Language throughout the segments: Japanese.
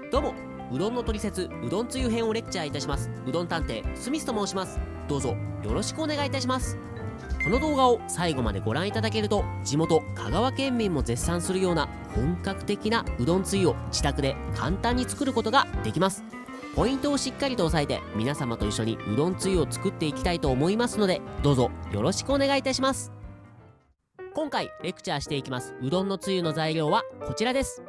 どうも、うどんのトリセツうどんつゆ編をレクチャーいたしますうどん探偵スミスと申します。どうぞよろしくお願いいたします。この動画を最後までご覧いただけると、地元香川県民も絶賛するような本格的なうどんつゆを自宅で簡単に作ることができます。ポイントをしっかりと押さえて皆様と一緒にうどんつゆを作っていきたいと思いますので、どうぞよろしくお願いいたします。今回レクチャーしていきますうどんのつゆの材料はこちらです。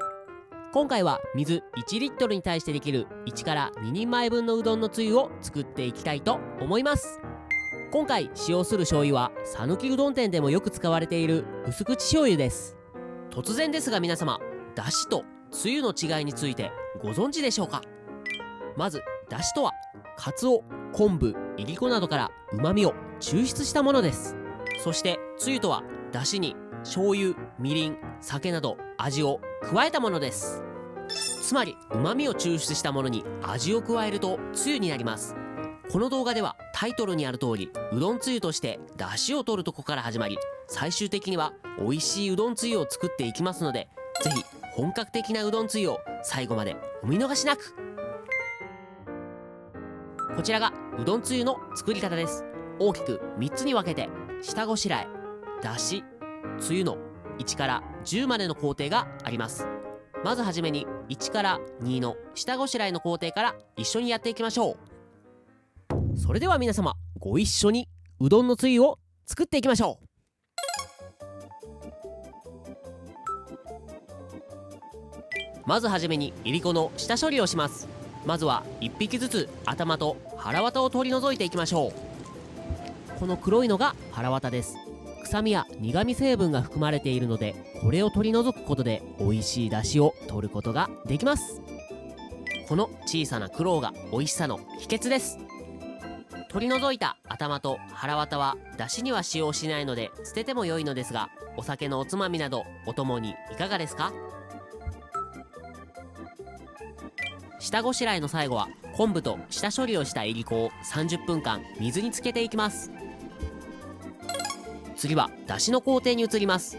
今回は水1リットルに対してできる1から2人前分のうどんのつゆを作っていきたいと思います。今回使用する醤油は讃岐うどん店でもよく使われている薄口醤油です。突然ですが皆様、だしとつゆの違いについてご存知でしょうか。まずだしとはかつお、昆布、いりこなどから旨味を抽出したものです。そしてつゆとはだしに醤油、みりん、酒など味を加えたものです。つまり旨味を抽出したものに味を加えるとつゆになります。この動画ではタイトルにある通り、うどんつゆとして出汁を取るとこから始まり、最終的には美味しいうどんつゆを作っていきますので、ぜひ本格的なうどんつゆを最後までお見逃しなく。こちらがうどんつゆの作り方です。大きく3つに分けて、下ごしらえ、出汁、つゆの1から10までの工程があります。まずはじめに1から2の下ごしらえの工程から一緒にやっていきましょう。それでは皆様ご一緒にうどんのつゆを作っていきましょう。まずはじめにいりこの下処理をします。まずは1匹ずつ頭と腹わたを取り除いていきましょう。この黒いのが腹わたです。臭みや苦味成分が含まれているので、これを取り除くことで美味しい出汁を取ることができます。この小さな苦労が美味しさの秘訣です。取り除いた頭と腹わたは出汁には使用しないので捨てても良いのですが、お酒のおつまみなどお供にいかがですか。下ごしらえの最後は昆布と下処理をしたいりこを30分間水につけていきます。次は出汁の工程に移ります。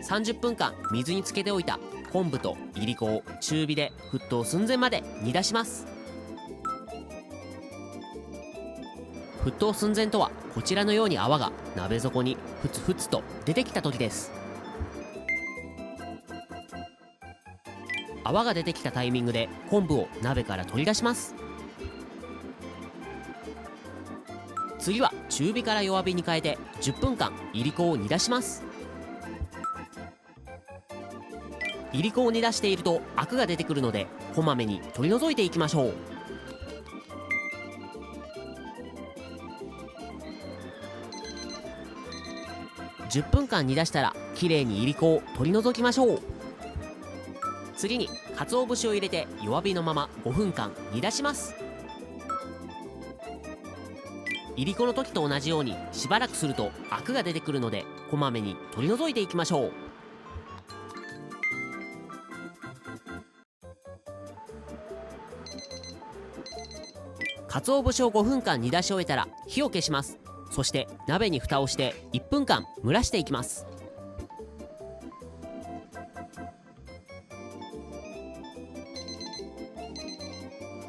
30分間水につけておいた昆布といりこを中火で沸騰寸前まで煮出します。沸騰寸前とはこちらのように泡が鍋底にふつふつと出てきた時です。泡が出てきたタイミングで昆布を鍋から取り出します。次は中火から弱火に変えて10分間いりこを煮出します。いりこを煮出しているとアクが出てくるので、こまめに取り除いていきましょう。10分間煮出したらきれいにいりこを取り除きましょう。次に鰹節を入れて弱火のまま5分間煮出します。いりこの時と同じようにしばらくするとアクが出てくるので、こまめに取り除いていきましょう。鰹節を5分間煮出し終えたら火を消します。そして鍋に蓋をして1分間蒸らしていきます。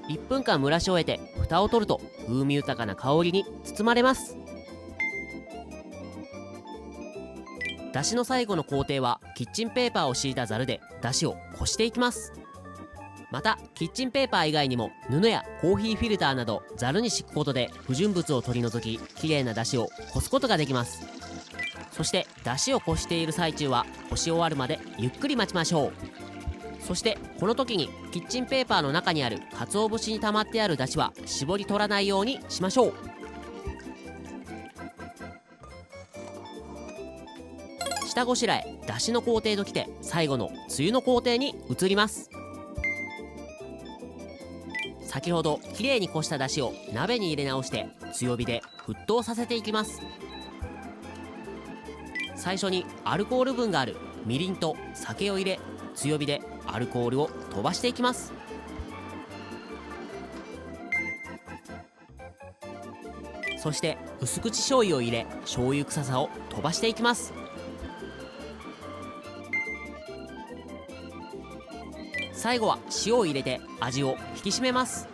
1分間蒸らし終えて蓋を取ると風味豊かな香りに包まれます。だしの最後の工程はキッチンペーパーを敷いたざるでだしをこしていきます。またキッチンペーパー以外にも布やコーヒーフィルターなどざるに敷くことで不純物を取り除き、きれいなだしをこすことができます。そしてだしをこしている最中はこし終わるまでゆっくり待ちましょう。そしてこの時にキッチンペーパーの中にある鰹節に溜まってあるだしは絞り取らないようにしましょう。下ごしらえ、だしの工程ときて最後のつゆの工程に移ります。先ほどきれいにこしただしを鍋に入れ直して強火で沸騰させていきます。最初にアルコール分があるみりんと酒を入れ、強火でアルコールを飛ばしていきます。そして薄口醤油を入れ、醤油臭さを飛ばしていきます。最後は塩を入れて味を引き締めます。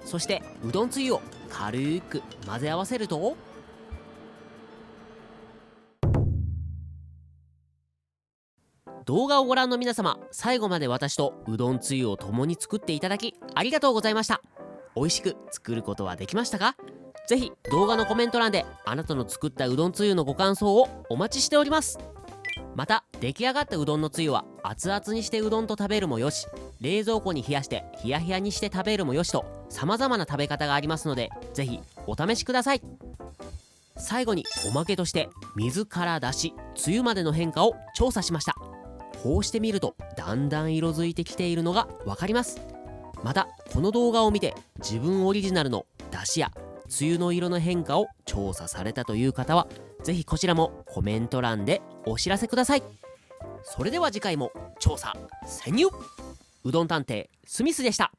そしてうどんつゆを軽く混ぜ合わせると、動画をご覧の皆様、最後まで私とうどんつゆを共に作っていただきありがとうございました。美味しく作ることはできましたか？ぜひ動画のコメント欄であなたの作ったうどんつゆのご感想をお待ちしております。また出来上がったうどんのつゆは熱々にしてうどんと食べるもよし、冷蔵庫に冷やしてヒヤヒヤにして食べるもよしと、様々な食べ方がありますので、ぜひお試しください。最後におまけとして、水からだし、つゆまでの変化を調査しました。こうしてみるとだんだん色づいてきているのがわかります。またこの動画を見て自分オリジナルのだしやつゆの色の変化を調査されたという方は、ぜひこちらもコメント欄でお知らせください。それでは次回も調査潜入。うどん探偵スミスでした。